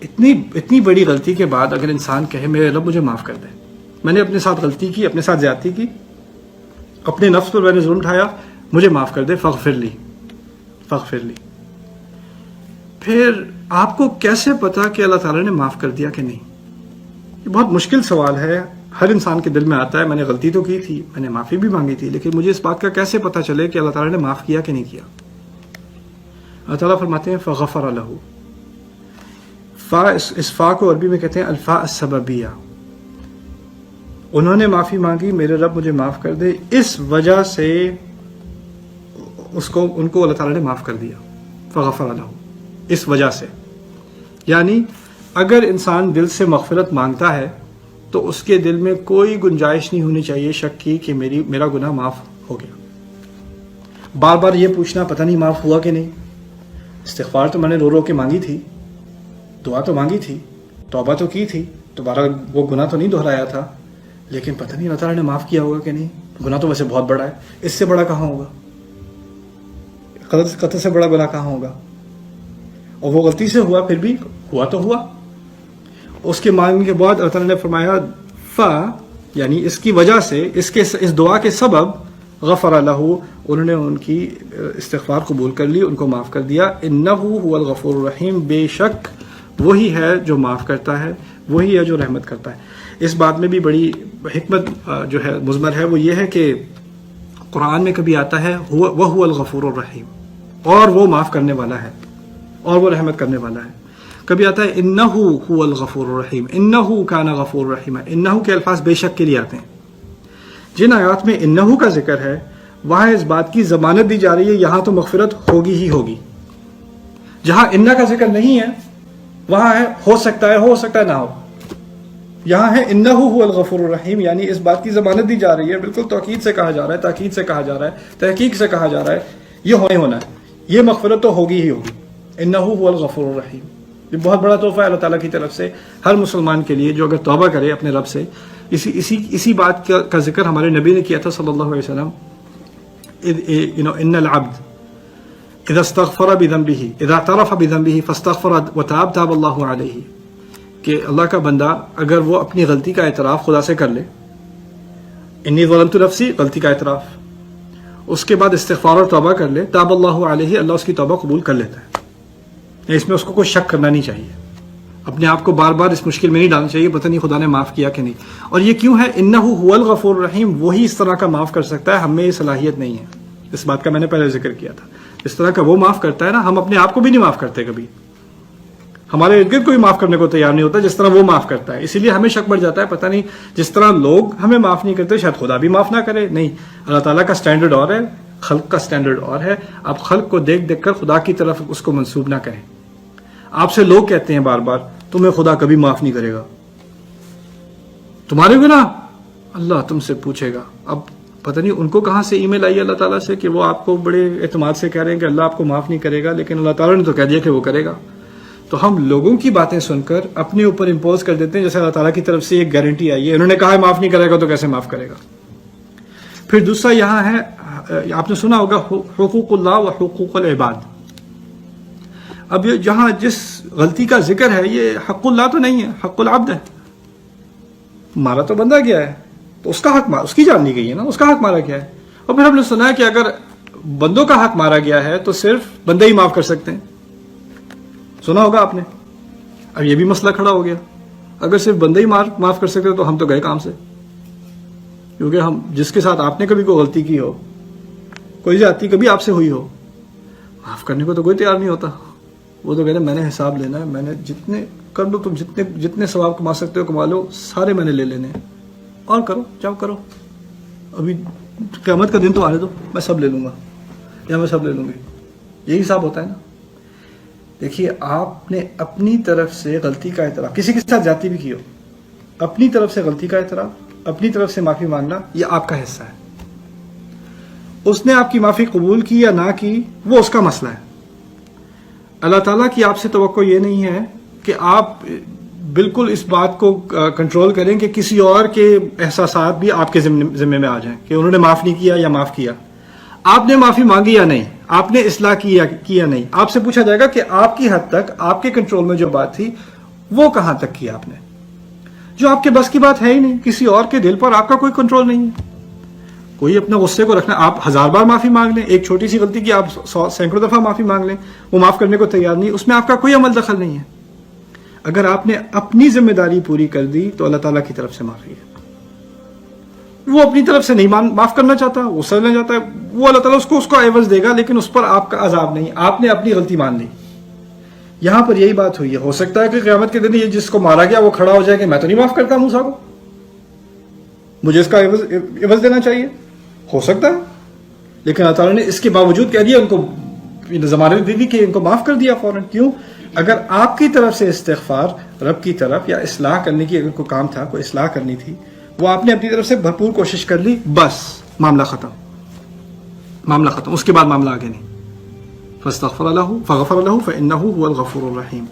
اتنی بڑی غلطی کے بعد اگر انسان کہے میرے رب مجھے معاف کر دے، میں نے اپنے ساتھ غلطی کی، اپنے ساتھ زیادتی کی، اپنے نفس پر میں نے ظلم اٹھایا، مجھے معاف کر دے، فاغفر لی، پھر آپ کو کیسے پتا کہ اللہ تعالیٰ نے معاف کر دیا کہ نہیں؟ یہ بہت مشکل سوال ہے، ہر انسان کے دل میں آتا ہے میں نے غلطی تو کی تھی، میں نے معافی بھی مانگی تھی، لیکن مجھے اس بات کا کیسے پتا چلے کہ اللہ تعالیٰ نے معاف کیا کہ نہیں کیا؟ اللہ تعالیٰ فرماتے ہیں فغفر لہ، اس فا کو عربی میں کہتے ہیں الفاء السببیہ، انہوں نے معافی مانگی میرے رب مجھے معاف کر دے، اس وجہ سے ان کو اللہ تعالیٰ نے معاف کر دیا، فغفر لہ، اس وجہ سے۔ یعنی اگر انسان دل سے مغفرت مانگتا ہے تو اس کے دل میں کوئی گنجائش نہیں ہونی چاہیے شک کی کہ میرا گناہ معاف ہو گیا۔ بار بار یہ پوچھنا پتہ نہیں معاف ہوا کہ نہیں، استغفار تو میں نے رو رو کے مانگی تھی، دعا تو مانگی تھی، توبہ تو کی تھی، دوبارہ وہ گناہ تو نہیں دہرایا تھا، لیکن پتہ نہیں اللہ تعالیٰ نے معاف کیا ہوگا کہ نہیں، گناہ تو ویسے بہت بڑا ہے، اس سے بڑا کہاں ہوگا، قتل سے بڑا گناہ کہاں ہوگا، اور وہ غلطی سے ہوا، پھر بھی ہوا تو ہوا۔ اس کے مانگنے کے بعد اللہ تعالیٰ نے فرمایا یعنی اس کی وجہ سے، اس دعا کے سبب غفر لہ، انہوں نے ان کی استغفار قبول کر لی، ان کو معاف کر دیا۔ انہ هو الغفور الرحیم، بے شک وہی ہے جو معاف کرتا ہے، وہی ہے جو رحمت کرتا ہے۔ اس بات میں بھی بڑی حکمت جو ہے مضمر ہے، وہ یہ ہے کہ قرآن میں کبھی آتا ہے وہو الغفور الرحیم، اور وہ معاف کرنے والا ہے اور وہ رحمت کرنے والا ہے۔ کبھی آتا ہے انہ هو الغفور الرحیم، انہ کان غفور رحیم، انہ کے الفاظ بے شک کے لیے آتے ہیں۔ جن آیات میں انہ کا ذکر ہے وہاں اس بات کی ضمانت دی جا رہی ہے یہاں تو مغفرت ہوگی ہی ہوگی، جہاں انہ کا ذکر نہیں ہے وہاں ہے ہو سکتا ہے نہ ہو، یہاں ہے انہ هو الغفور الرحیم، یعنی اس بات کی ضمانت دی جا رہی ہے، بالکل توکید سے کہا جا رہا ہے، تاکید سے کہا جا رہا ہے، تحقیق سے کہا جا رہا ہے، یہ ہونا ہے، یہ مغفرت تو ہوگی ہی ہوگی۔ انہ هو الغفور الرحیم، یہ بہت بڑا تحفہ ہے اللہ تعالیٰ کی طرف سے ہر مسلمان کے لیے جو اگر توبہ کرے اپنے رب سے۔ اسی بات کا ذکر ہمارے نبی نے کیا تھا صلی اللہ علیہ وسلم، ان العبد اذا استغفر بذنبه اذا اعترف بذنبه فاستغفر وتاب تاب اللہ علیہ، کہ اللہ کا بندہ اگر وہ اپنی غلطی کا اعتراف خدا سے کر لے، انی ظلمت نفسی، غلطی کا اعتراف، اس کے بعد استغفار اور توبہ کر لے، تاب اللہ علیہ، اللہ اس کی توبہ قبول کر لیتا ہے۔ اس میں اس کو کوئی شک کرنا نہیں چاہیے، اپنے آپ کو بار بار اس مشکل میں نہیں ڈالنا چاہیے پتہ نہیں خدا نے معاف کیا کہ نہیں۔ اور یہ کیوں ہے؟ انہ هو الغفور الرحیم، وہی اس طرح کا معاف کر سکتا ہے، ہم میں یہ صلاحیت نہیں ہے، اس بات کا میں نے پہلے ذکر کیا تھا۔ اس طرح کا وہ معاف کرتا ہے نا، ہم اپنے آپ کو بھی نہیں معاف کرتے، کبھی ہمارے ارد گرد کوئی معاف کرنے کو تیار نہیں ہوتا جس طرح وہ معاف کرتا ہے، اسی لیے ہمیں شک بڑھ جاتا ہے پتہ نہیں جس طرح لوگ ہمیں معاف نہیں کرتے شاید خدا بھی معاف نہ کرے۔ نہیں، اللہ تعالیٰ کا سٹینڈرڈ اور ہے، خلق کا سٹینڈرڈ اور ہے۔ آپ خلق کو دیکھ دیکھ کر خدا کی طرف اس کو منسوب نہ کریں۔ آپ سے لوگ کہتے ہیں بار بار تمہیں خدا کبھی معاف نہیں کرے گا، تمہارے گناہ اللہ تم سے پوچھے گا۔ اب پتہ نہیں ان کو کہاں سے ای میل آئی اللہ تعالیٰ سے کہ وہ آپ کو بڑے اعتماد سے کہہ رہے ہیں کہ اللہ آپ کو معاف نہیں کرے گا، لیکن اللہ تعالیٰ نے تو کہہ دیا کہ وہ کرے گا۔ تو ہم لوگوں کی باتیں سن کر اپنے اوپر امپوز کر دیتے ہیں جیسے اللہ تعالیٰ کی طرف سے ایک گارنٹی آئی ہے، انہوں نے کہا ہے معاف نہیں کرے گا تو کیسے معاف کرے گا۔ پھر دوسرا یہاں ہے، آپ نے سنا ہوگا حقوق اللہ و حقوق العباد۔ اب یہ جہاں جس غلطی کا ذکر ہے یہ حق اللہ تو نہیں ہے، حق العبد ہے۔ مارا تو بندہ گیا ہے تو اس کا حق اس کی جان لی گئی ہے نا، اس کا حق مارا گیا ہے۔ اور پھر ہم نے سنا ہے کہ اگر بندوں کا حق مارا گیا ہے تو صرف بندے ہی معاف کر سکتے ہیں، سنا ہوگا آپ نے۔ اب یہ بھی مسئلہ کھڑا ہو گیا، اگر صرف بندے ہی معاف کر سکتے تو ہم تو گئے کام سے، کیونکہ ہم جس کے ساتھ آپ نے کبھی کوئی غلطی کی ہو، کوئی زیادتی کبھی آپ سے ہوئی ہو، معاف کرنے کو تو کوئی تیار نہیں ہوتا۔ وہ تو کہتے ہیں میں نے حساب لینا ہے، میں نے جتنے کر لو، تم جتنے ثواب کما سکتے ہو کما لو، سارے میں نے لے لینے ہیں، اور کرو جاؤ کرو، ابھی قیامت کا دن تو آنے دو، میں سب لے لوں گا یا میں سب لے لوں گی، یہی حساب ہوتا ہے نا۔ دیکھیے آپ نے اپنی طرف سے غلطی کا اعتراف، کسی کے ساتھ زیادتی بھی کی ہو، اپنی طرف سے غلطی کا اعتراف، اپنی طرف سے معافی مانگنا، یہ آپ کا حصہ ہے۔ اس نے آپ کی معافی قبول کی یا نہ کی وہ اس کا مسئلہ ہے۔ اللہ تعالیٰ کی آپ سے توقع یہ نہیں ہے کہ آپ بالکل اس بات کو کنٹرول کریں کہ کسی اور کے احساسات بھی آپ کے ذمے میں آ جائیں کہ انہوں نے معاف نہیں کیا یا معاف کیا۔ آپ نے معافی مانگی یا نہیں، آپ نے اصلاح کی یا نہیں، آپ سے پوچھا جائے گا کہ آپ کی حد تک آپ کے کنٹرول میں جو بات تھی وہ کہاں تک کیا آپ نے جو آپ کے بس کی بات ہے ہی نہیں. کسی اور کے دل پر آپ کا کوئی کنٹرول نہیں ہے. کوئی اپنے غصے کو رکھنا, آپ 1000 بار معافی مانگ لیں, ایک چھوٹی سی غلطی کی آپ سینکڑوں دفعہ معافی مانگ لیں, وہ معاف کرنے کو تیار نہیں, اس میں آپ کا کوئی عمل دخل نہیں ہے. اگر آپ نے اپنی ذمہ داری پوری کر دی تو اللہ تعالیٰ کی طرف سے معافی ہے. وہ اپنی طرف سے نہیں معاف کرنا چاہتا, وہ سمجھنا چاہتا ہے, وہ اللہ تعالیٰ اس کو عوض دے گا, لیکن اس پر آپ کا عذاب نہیں. آپ نے اپنی غلطی مان لی. یہاں پر یہی بات ہوئی ہے. ہو سکتا ہے کہ قیامت کے دن یہ جس کو مارا گیا وہ کھڑا ہو جائے کہ میں تو نہیں معاف کرتا موسیٰ کو, مجھے اس کا عوض دینا چاہیے. ہو سکتا ہے, لیکن اللہ تعالیٰ نے اس کے باوجود کہہ دیا, ان کو ضمانت دے دی کہ ان کو معاف کر دیا فوراً. کیوں؟ اگر آپ کی طرف سے استغفار رب کی طرف یا اصلاح کرنے کی اگر کوئی کام تھا, کوئی اصلاح کرنی تھی, وہ آپ نے اپنی طرف سے بھرپور کوشش کر لی, بس معاملہ ختم, معاملہ ختم. اس کے بعد معاملہ آگے نہیں. فاستغفر له فغفر له فإنه هو الغفور الرحیم.